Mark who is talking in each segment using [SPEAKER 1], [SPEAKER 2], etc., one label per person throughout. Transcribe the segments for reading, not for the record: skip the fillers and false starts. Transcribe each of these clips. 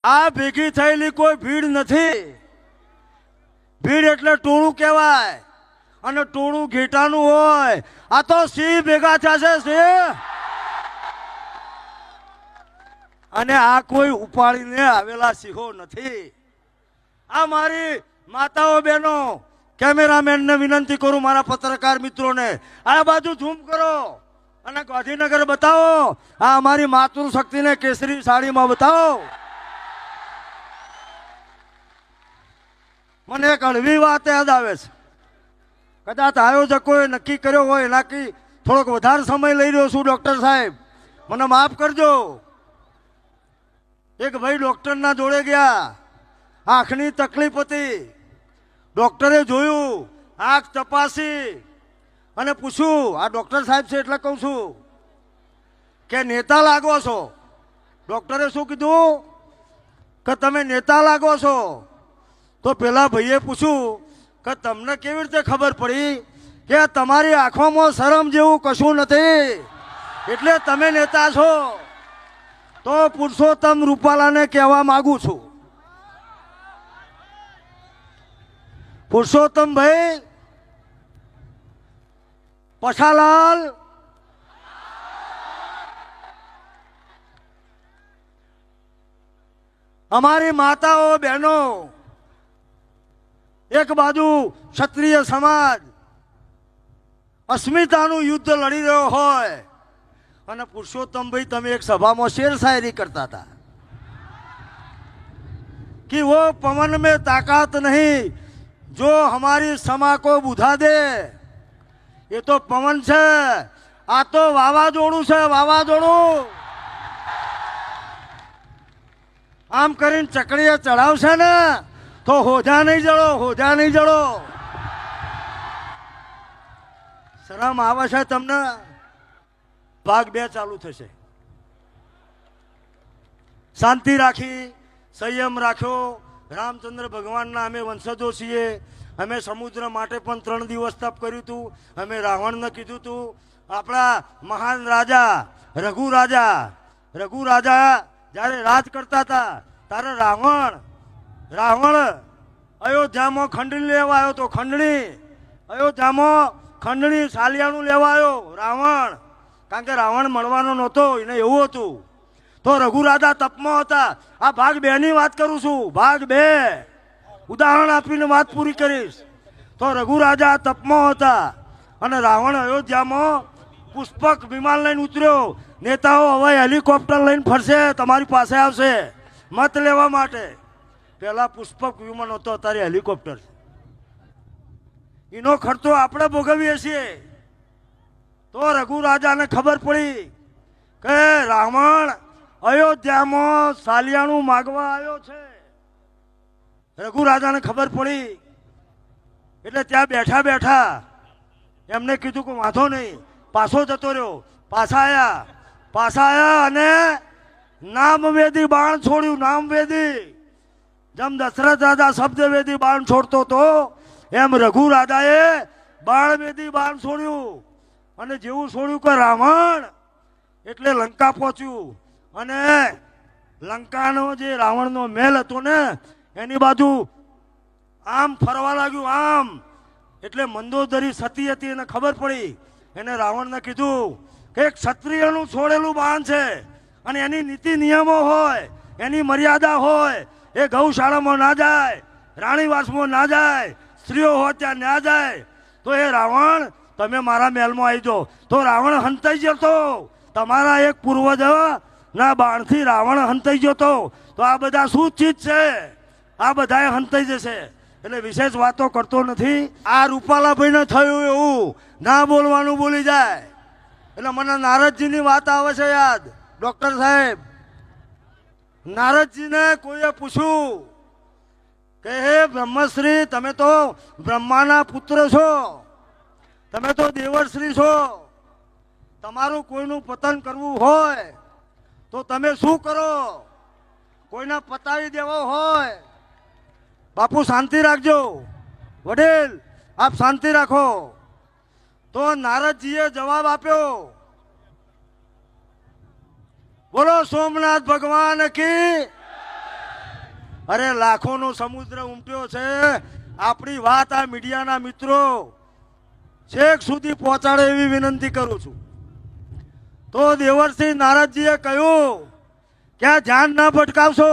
[SPEAKER 1] આ ભેગી થયેલી કોઈ ભીડ નથી. ભીડ એટલે ટોળું કહેવાય, અને ટોળું ઘેટાનું હોય. આ તો સિંહ ભેગા થયા છે, સિંહ. અને આ કોઈ ઉપાડીને આવેલા સિંહો નથી. આ મારી માતાઓ બહેનો, કેમેરામેનને વિનંતી કરું, મારા પત્રકાર મિત્રોને આ બાજુ ઝૂમ કરો અને ગાંધીનગર બતાવો. આ અમારી માતૃશક્તિને કેસરી સાડીમાં બતાવો. મને એક હળવી વાત યાદ આવે છે. કદાચ આયોજકોએ નક્કી કર્યો હોય એનાથી થોડોક વધારે સમય લઈ રહ્યો છું. ડૉક્ટર સાહેબ મને માફ કરજો. એક ભાઈ ડૉક્ટરના જોડે ગયા, આંખની તકલીફ હતી. ડૉક્ટરે જોયું, આંખ તપાસી અને પૂછ્યું, આ ડૉક્ટર સાહેબ છે એટલે કહું છું કે નેતા લાગો છો. ડૉક્ટરે શું કીધું કે તમે નેતા લાગો છો. તો પેલા ભાઈએ પૂછ્યું કે તમને કેવી રીતે ખબર પડી કે તમારી આંખોમાં શરમ જેવું કશું નથી એટલે તમે નેતા છો? તો પુરુષોત્તમ રૂપાલાને કહેવા માંગુ છું, પુરુષોત્તમ ભાઈ, પછાલાલ, અમારી માતાઓ બહેનો, એક બાજુ ક્ષત્રિય સમાજ અસ્મિતાનું યુદ્ધ લડી રહ્યો હોય અને પુરુષોત્તમભાઈ તમે એક સભામાં શેર શાયરી કરતા હતા कि वो पवन में ताकत नहीं जो हमारी समा को बुझा दे. ये तो पवन છે, આ તો વાવાઝોડું છે, વાવાઝોડું. આમ કરીને ચકડીએ ચડાવશે ને તો હોજા નહીં જડો, હોજા નહીં જડો. શરમ આવે છે તમને? ભાગ 2 ચાલુ થશે. શાંતિ રાખી, સંયમ રાખ્યો. રામચંદ્ર ભગવાનના અમે વંશજો છીએ. અમે સમુદ્ર માટે પણ 3 દિવસ તપ કર્યું હતું. અમે રાવણને કીધું હતું, આપણા મહાન રાજા રઘુ રાજા જ્યારે રાજ કરતા હતા ત્યારે રાવણ અયોધ્યામાં ખંડણી લેવા આવ્યો તો અયોધ્યામાં ખંડણી સાલિયાનું લેવા આવ્યો રાવણ. કારણ કે રાવણ મળવાનો નહોતો, એને એવું હતું. તો રઘુ રાજા તપમાં હતા. આ ભાગ 2 ની વાત કરું છું, ભાગ 2 ઉદાહરણ આપીને વાત પૂરી કરીશ. તો રઘુ રાજા તપમાં હતા અને રાવણ અયોધ્યામાં પુષ્પક વિમાન લઈને ઉતર્યો. નેતાઓ હવે હેલિકોપ્ટર લઈને ફરશે, તમારી પાસે આવશે મત લેવા માટે. પહેલા પુષ્પક વિમાન હતો, અત્યારે હેલિકોપ્ટર. એનો ખર્ચો આપણે ભોગવીએ છીએ. તો રઘુ રાજાને ખબર પડી કે રાવણ અયોધ્યામાં સાલિયાણું માગવા આવ્યો છે. રઘુ રાજાને ખબર પડી એટલે ત્યાં બેઠા બેઠા એમને કીધું કે વાંધો નહીં, પાછો જતો રહ્યો. પાછા આવ્યા અને નામવેદી બાણ છોડ્યું. નામવેદી જેમ દશરથ રાજા શબ્દવેદી બાણ છોડતો હતો એમ રઘુ રાજાએ બાણવેદી બાણ છોડ્યું. અને જેવું છોડ્યું કે રાવણ એટલે લંકા પહોંચ્યું. અને લંકાનો જે રાવણનો મહેલ હતો ને એની બાજુ આમ ફરવા લાગ્યું. આમ એટલે મંદોદરી સતી હતી, એને ખબર પડી. એને રાવણને કીધું કે ક્ષત્રિયનું છોડેલું બાણ છે અને એની નીતિ નિયમો હોય, એની મર્યાદા હોય. એ ગૌશાળામાં ના જાય, રાણીવાસમાં ના જાય, સ્ત્રીઓ હોય ત્યાં ના જાય. તો એ રાવણ તમે મારા મહેલમાં આવી જાઓ. તો રાવણ હંતાઈ જતો. તમારા એક પૂર્વજ ના બાણથી રાવણ હંતાઈ જતો. તો આ બધા શું ચીજ છે? આ બધાએ હંતાઈ જશે. એટલે વિશેષ વાતો કરતો નથી. આ રૂપાલાભાઈને થયું એવું ના બોલવાનું બોલી જાય. એટલે મને નારદજીની વાત આવે છે યાદ. ડૉક્ટર સાહેબ, નારદજીને કોઈએ પૂછ્યું કે હે બ્રહ્મશ્રી, તમે તો બ્રહ્માના પુત્ર છો, તમે તો દેવર્શ્રી છો, તમારું કોઈનું પતન કરવું હોય તો તમે શું કરો? કોઈને પતાવી દેવો હોય? બાપુ શાંતિ રાખજો, વડીલ આપ શાંતિ રાખો. તો નારદજીએ જવાબ આપ્યો, બોલો સોમનાથ ભગવાન કી અરે લાખોનો સમુદ્ર ઉમટ્યો છે. આપણી વાત આ મીડિયાના મિત્રો છેક સુધી પહોંચાડે એવી વિનંતી કરું છું. તો દેવરસિંહ નારદજીએ કહ્યું કે આ ધ્યાન ના ભટકાવશો.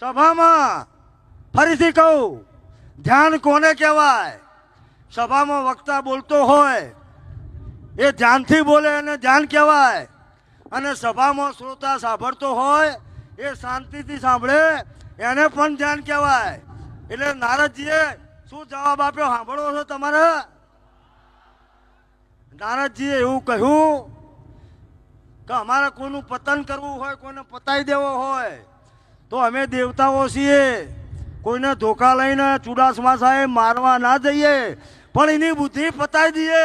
[SPEAKER 1] સભામાં ફરીથી કહું, ધ્યાન કોને કહેવાય? સભામાં વક્તા બોલતો હોય એ ધ્યાનથી બોલે એને ધ્યાન કહેવાય, અને સભામાં શ્રોતા સાંભળતો હોય એ શાંતિથી સાંભળે એને પણ ધ્યાન કહેવાય. એટલે નારદજીએ શું જવાબ આપ્યો સાંભળો છો તમારે? નારદજીએ એવું કહ્યું કે અમારે કોઈનું પતન કરવું હોય, કોઈને પતાઈ દેવો હોય તો અમે દેવતાઓ છીએ. કોઈને ધોકા લઈને ચુડાસમા સાહેબ મારવા ના જઈએ, પણ એની બુદ્ધિ પતાઈ દઈએ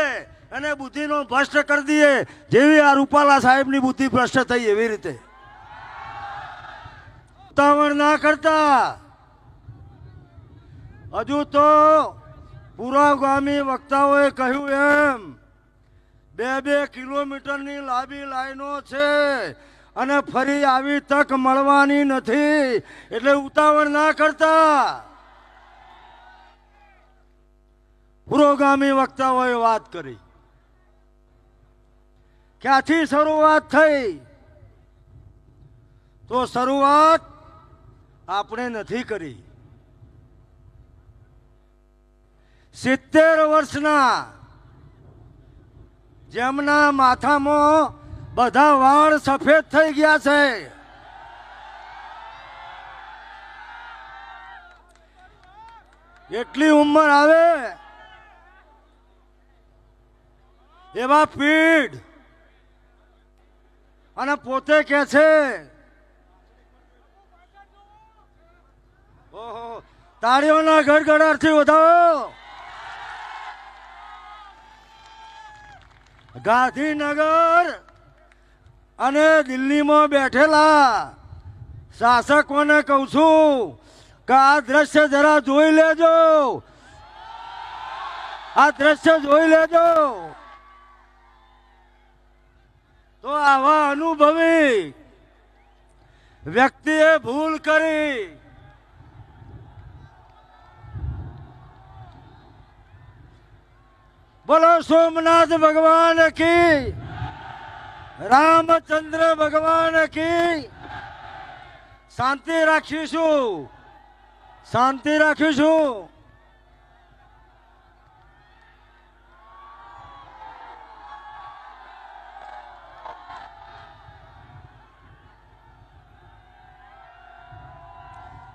[SPEAKER 1] અને બુદ્ધિનો ભ્રષ્ટ કરી દઈએ, જેવી આ રૂપાલા સાહેબની બુદ્ધિ ભ્રષ્ટ થઈ એવી રીતે. ઉતાવળ ના કરતા. હજુ તો પુરોગામી વક્તાઓએ કહ્યું એમ 2-2 કિલોમીટરની લાંબી લાઈનો છે અને ફરી આવી તક મળવાની નથી, એટલે ઉતાવળ ના કરતા. પુરોગામી વક્તાઓએ વાત કરી. ક્યાંથી શરૂઆત થઈ? તો શરૂઆત આપણે નથી કરી. 70 વર્ષના જેમના માથામાં બધા વાળ સફેદ થઈ ગયા છે, એટલી ઉંમર આવે એવા પીઢ અને પોતે કે છે, ઓહો, તાળીઓના ગડગડાટથી વધાવો. ગાંધીનગર અને દિલ્હીમાં બેઠેલા શાસકોને કહું છું કે આ દ્રશ્ય જરા જોઈ લેજો. આ દ્રશ્ય જોઈ લેજો. તો આવા અનુભવી વ્યક્તિએ ભૂલ કરી. બોલો સોમનાથ ભગવાન કી, રામચંદ્ર ભગવાન કી. શાંતિ રાખીશું, શાંતિ રાખીશું.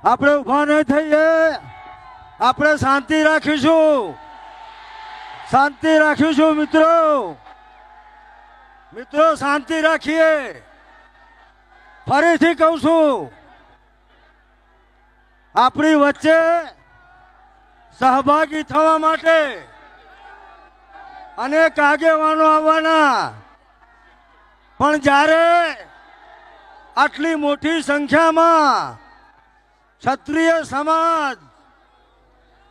[SPEAKER 1] આપણે ઉભા નહીં થઈએ, આપણે શાંતિ રાખીશું, શાંતિ રાખીશું. મિત્રો મિત્રો શાંતિ રાખીએ. ફરીથી કહું છું, આપણી વચ્ચે સહભાગી થવા માટે અનેક આગેવાનો આવવાના, પણ જ્યારે આટલી મોટી સંખ્યામાં ક્ષત્રિય સમાજ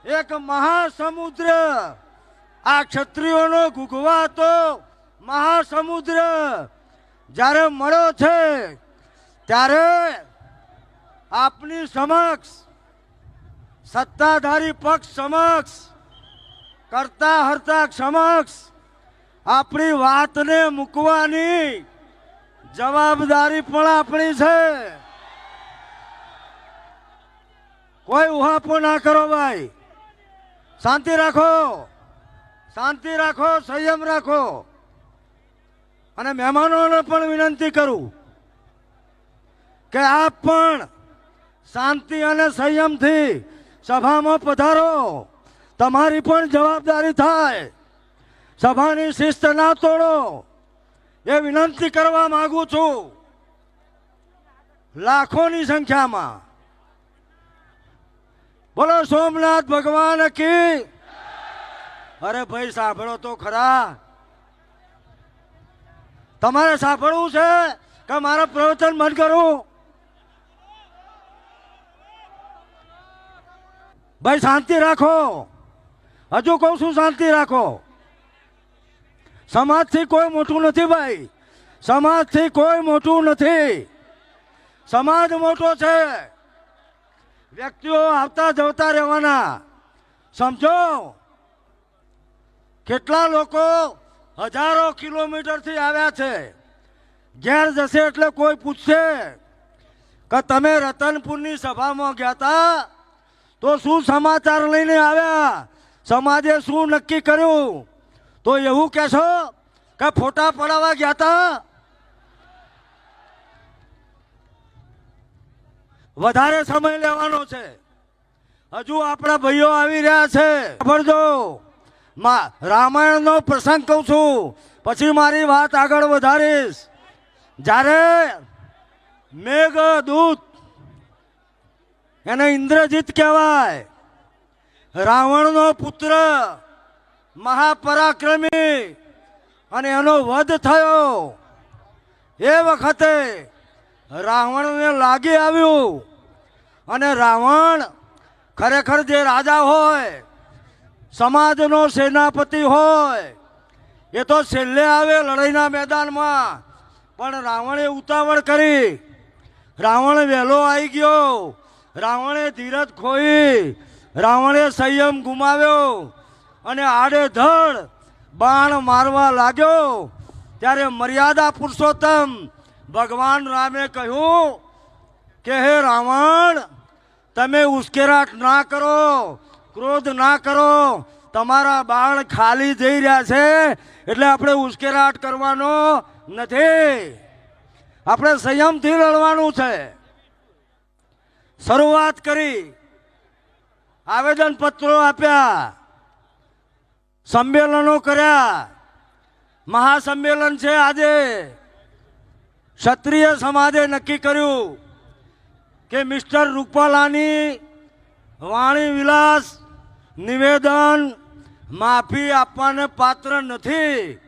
[SPEAKER 1] એક મહાસમુદ્ર, આ ક્ષત્રિયોનો ગુગવાતો મહાસમુદ્ર જ્યારે મળ્યો છે, ત્યારે આપની સમક્ષ, સત્તાધારી પક્ષ સમક્ષ, કરતા હર્તા સમક્ષ આપણી વાતને મૂકવાની જવાબદારી પણ આપણી છે. કોઈ ઉહાપો ના કરો ભાઈ. શાંતિ રાખો, શાંતિ રાખો, સંયમ રાખો. અને મહેમાનોને પણ વિનંતી કરું કે આપ પણ શાંતિ અને સંયમથી સભામાં પધારો. તમારી પણ જવાબદારી થાય. સભાની શિસ્ત ના તોડો એ વિનંતી કરવા માંગુ છું. લાખોની સંખ્યામાં બોલો સોમનાથ ભગવાન કી. અરે ભાઈ સાંભળો તો ખરા. તમારે સાંભળવું છે કે મારા પ્રવચન બંધ કરું? ભાઈ શાંતિ રાખો. હજુ કહું છું શાંતિ રાખો. સમાજથી કોઈ મોટું નથી ભાઈ, સમાજથી કોઈ મોટું નથી. સમાજ મોટો છે, વ્યક્તિઓ આવતા જતા રહેવાના. સમજો, કેટલા લોકો હજારો કિલોમીટરથી આવ્યા છે. ઘેર જશે એટલે કોઈ પૂછશે કે તમે રતનપુરની સભામાં ગયા હતા તો શું સમાચાર લઈને આવ્યા, સમાજે શું નક્કી કર્યું? તો એવું કહેશો કે ફોટા પડાવવા ગયા હતા. વધારે સમય લેવાનો છે. હજુ આપણા ભાઈઓ આવી રહ્યા છે. સાંભળજો, રામાયણનો પ્રસંગ કહું છું, પછી મારી વાત આગળ વધારીશ. જ્યારે મેઘદૂત, એને ઇન્દ્રજીત કહેવાય, રાવણનો પુત્ર, મહાપરાક્રમી, અને એનો વધ થયો. એ વખતે રાવણને લાગી આવ્યું, અને રાવણ ખરેખર જે રાજા હોય, સમાજનો સેનાપતિ હોય, એ તો છેલ્લે આવે લડાઈના મેદાનમાં. પણ રાવણે ઉતાવળ કરી, રાવણ વહેલો આવી ગયો, રાવણે ધીરજ ખોઈ, રાવણે સંયમ ગુમાવ્યો અને આડેધડ બાણ મારવા લાગ્યો. ત્યારે મર્યાદા પુરુષોત્તમ ભગવાન રામે કહ્યું કે હે રાવણ, તમે ઉશ્કેરાટ ના કરો, ક્રોધ ના કરો, તમારા બાણ ખાલી જઈ રહ્યા છે, એટલે આપણે ઉશ્કેરાટ કરવાનો નથી, આપણે સંયમથી લડવાનું છે. શરૂઆત કરી, આવેદન પત્રો આપ્યા, સંમેલનો કર્યા. મહાસંમેલન છે આજે. ક્ષત્રિય સમાજે નક્કી કર્યું કે મિસ્ટર રૂપાલાની વાણી વિલાસ નિવેદન માફી આપવાને પાત્ર નથી.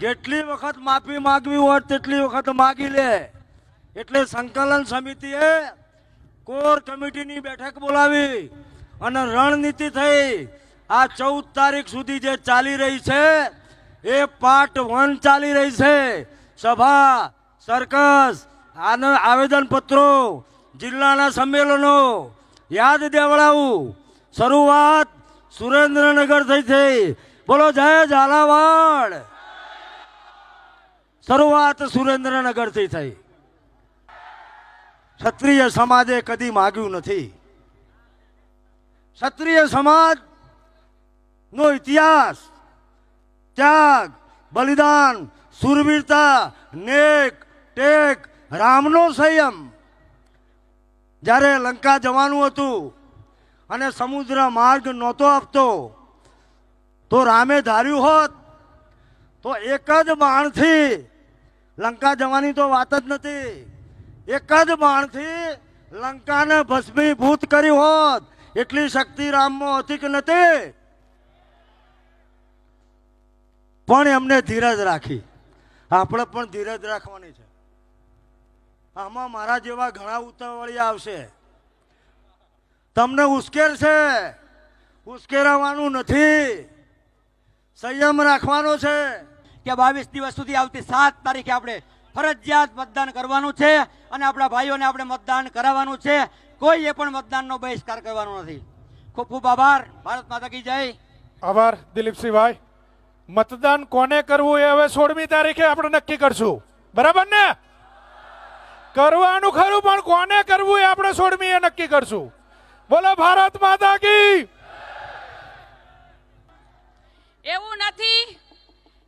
[SPEAKER 1] જેટલી વખત માફી માગવી હોય તેટલી વખત માગી લે. એટલે સંકલન સમિતિએ કોર કમિટીની બેઠક બોલાવી અને રણનીતિ થઈ. આ 14 તારીખ સુધી જે ચાલી રહી છે એ પાર્ટ 1 ચાલી રહી છે. સભા, સર્કસ, આવેદન પત્રો, જિલ્લાના સંમેલનો યાદ દેવડાવું. શરૂઆત સુરેન્દ્રનગર થઈ છે. બોલો જય ઝાલાવાડ. શરૂઆત સુરેન્દ્રનગરથી થઈ. ક્ષત્રિય સમાજે કદી માગ્યું નથી. ક્ષત્રિય સમાજ નો ઇતિહાસ ત્યાગ, બલિદાન, સુરવીરતા, નેક, ટેક, રામનો સંયમ. જ્યારે લંકા જવાનું હતું અને સમુદ્ર માર્ગ નહોતો આપતો, તો રામે ધાર્યું હોત તો એક જ બાણથી, લંકા જવાની તો વાત જ નથી, એક જ બાણથી લંકાને ભસ્મીભૂત કરી હોત. એટલી શક્તિ રામમાં હતી કે નથી? પણ એમને ધીરજ રાખી. આપણે પણ ધીરજ રાખવાની છે. આમાં મારા જેવા ઘણા ઉતાવળિયા આવશે, તમને ઉશ્કેર છે, ઉશ્કેરવાનું નથી, સંયમ રાખવાનો છે.
[SPEAKER 2] કે 22 દિવસ સુધી આવતી 7 તારીખે આપણે ફરજિયાત મતદાન કરવાનું છે અને આપણા ભાઈઓને આપણે મતદાન કરાવવાનું છે. કોઈએ પણ મતદાનનો બહિષ્કાર કરવાનો નથી. ખૂબ ખૂબ આભાર. ભારત માતા કી જય.
[SPEAKER 3] આભાર દિલીપસિંહભાઈ. મતદાન કોને કરવું એ હવે 16મી તારીખે આપણે નક્કી કરશું, બરાબર ને? કરવાનું ખરું, પણ કોને કરવું એ આપણે 16મી એ નક્કી કરશું. બોલો ભારત માતા કી.
[SPEAKER 4] એવું નથી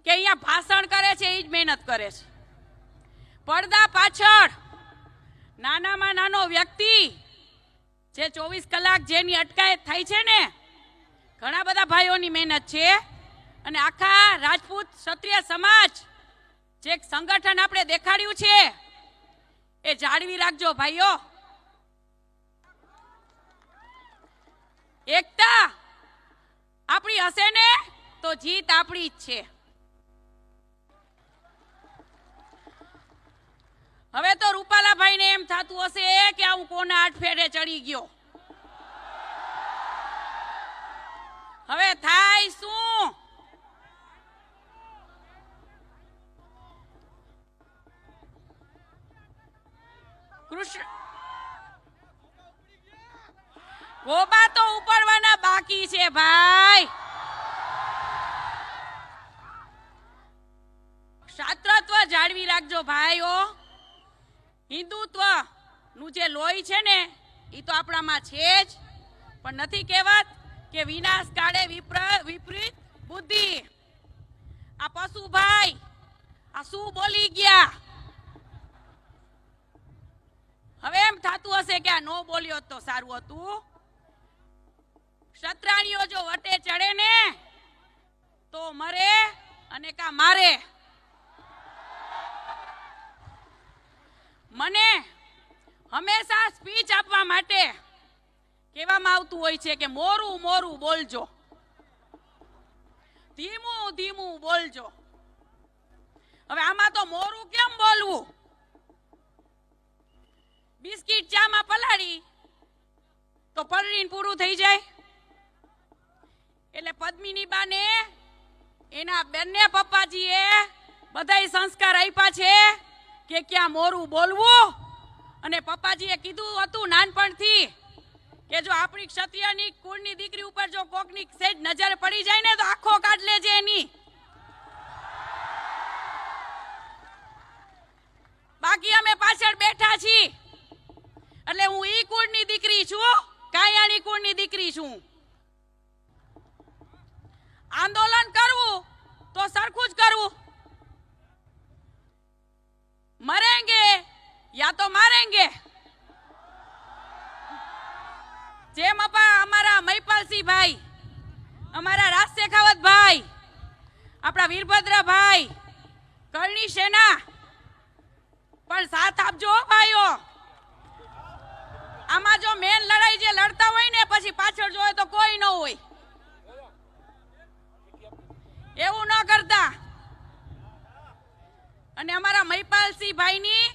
[SPEAKER 4] કે અહીંયા ભાષણ કરે છે એ જ મહેનત કરે છે. પડદા પાછળ નાનામાં નાનો વ્યક્તિ જે 24 કલાક જેની અટકાયત થાય છે ને, ઘણા બધા ભાઈઓની મહેનત છે. અને આખા રાજપૂત ક્ષત્રિય સમાજ જે એક સંગઠન આપણે દેખાડ્યું છે એ જાળવી રાખજો ભાઈઓ. એકતા આપણી હશે ને તો જીત આપણી જ છે. હવે તો રૂપાલાભાઈ ને એમ થતું હશે કે હું કોના આઠફેરે ચડી ગયો. હવે થાય શું? કૃષ્ણ ગોબા તો ઉપડવાના બાકી છે ભાઈ. શાસ્ત્રત્વ જાળવી રાખજો ભાઈઓ. હિન્દુત્વ નું જે લોહી છે ને એ તો આપણામાં છે જ, પણ નથી કહેવત કે વિનાશ કાળે વિપરીત બુદ્ધિ. આ પશુ ભાઈ આ શું બોલી ગયા? હવે એમ થતું હશે કે આ નો બોલ્યો તો સારું હતું. ક્ષત્રાણીઓ જો વટે ચડે ને તો મરે અને કા મારે. મને હંમેશા સ્પીચ આપવા માટે કહેવામાં આવતું હોય છે કે મોરું મોરું બોલજો, ધીમું ધીમું બોલજો. હવે આમાં તો મોરું કેમ બોલવું? બિસ્કિટ ચામાં પલાળી તો પલળીને પૂરું થઈ જાય. એટલે પદ્મિની બાને એના બંને પપ્પાજીએ બધાય સંસ્કાર આપ્યા છે કે ક્યાં મોરું બોલવું. અને પપ્પાજીએ કીધું હતું નાનપણથી કે જો આપણી ક્ષત્રિયની કુળની દીકરી ઉપર જો કોકની સેજ નજર પડી જાય ને તો આખો કાઢ લેજે એની. બાકી અમે પાછળ બેઠા છીએ. એટલે હું ઈ કુળની દીકરી છું, કાયાણી કુળની દીકરી છું. આંદોલન કરવું તો સરખું જ કરવું. મરેંગે યા તો મારેંગે. જેમ અમારા મહિપાલસિંહ ભાઈ, અમારા રાજ શેખાવત ભાઈ, આપણા વીરભદ્ર ભાઈ, કરણી સેના પણ સાથ આપજો ભાઈઓ. આમાં જો મેન લડાઈ જે લડતા હોય ને પછી પાછળ જોવે તો કોઈ ન હોય. એવું ન કરતા. અને અમારા મહિપાલસિંહ ભાઈની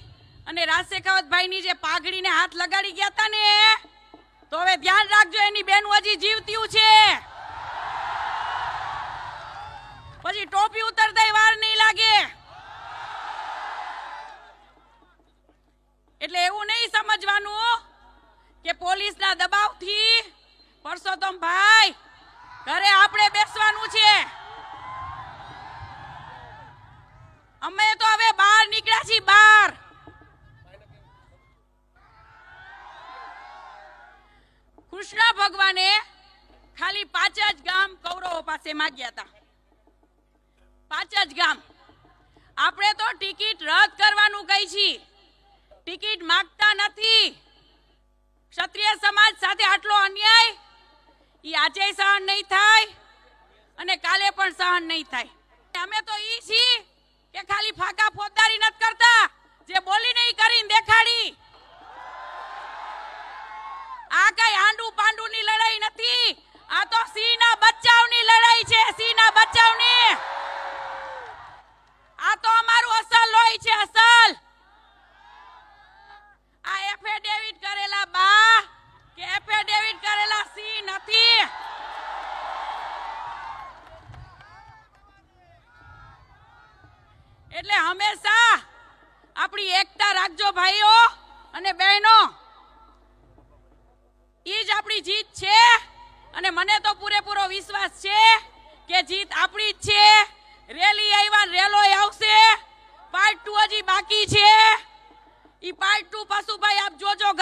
[SPEAKER 4] અને રાજ શેખાવત ભાઈની જે પાઘડીને હાથ લગાડી ગયા હતા ને, તો હવે ધ્યાન રાખજો એની બેન હજી જીવતી છે. પછી ટોપી ઉતરતા વાર નહીં લાગે. એટલે એવું નહીં સમજવાનું કે પોલીસના દબાવથી પરસોત્તમ ભાઈ ઘરે આપણે બેસવાનું છે. અમે તો હવે બહાર નીકળ્યા છીએ બહાર. કૃષ્ણ ભગવાને ખાલી 5 જ ગામ કૌરવો પાસે માંગ્યા હતા. 5 જ ગામ. આપણે તો ટિકિટ રદ કરવાનું કહી છીએ, ટિકિટ માંગતા નથી. ક્ષત્રિય સમાજ સાથે આટલો અન્યાય ઈ આજે સહન નહીં થાય અને કાલે પણ સહન નહીં થાય. અમે તો ઈ છીએ કે ખાલી ફાકા ફોજદારી નથી કરતા, જે બોલીને ઈ કરીને દેખાડી. આ કઈ આંડુ પાંડુની લડાઈ નથી, આ તો સિંહના બચાવની લડાઈ છે. સિંહના બચાવની. આ તો અમારું અસલ લોહી છે, અસલ. આ એફિડેવિટ કરેલા બા કે એફિડેવિટ કરેલા સિંહ નથી. એટલે હંમેશા આપણી એકતા રાખજો ભાઈઓ અને બહેનો. ઈ જ આપણી જીત છે. અને મને તો પૂરેપૂરો વિશ્વાસ છે કે જીત આપણી જ છે. રેલી આવ્યા, રેલો આવશે. પાર્ટ 2 હજી બાકી છે. ઈ પાર્ટ 2 પશુભાઈ આપ જોજો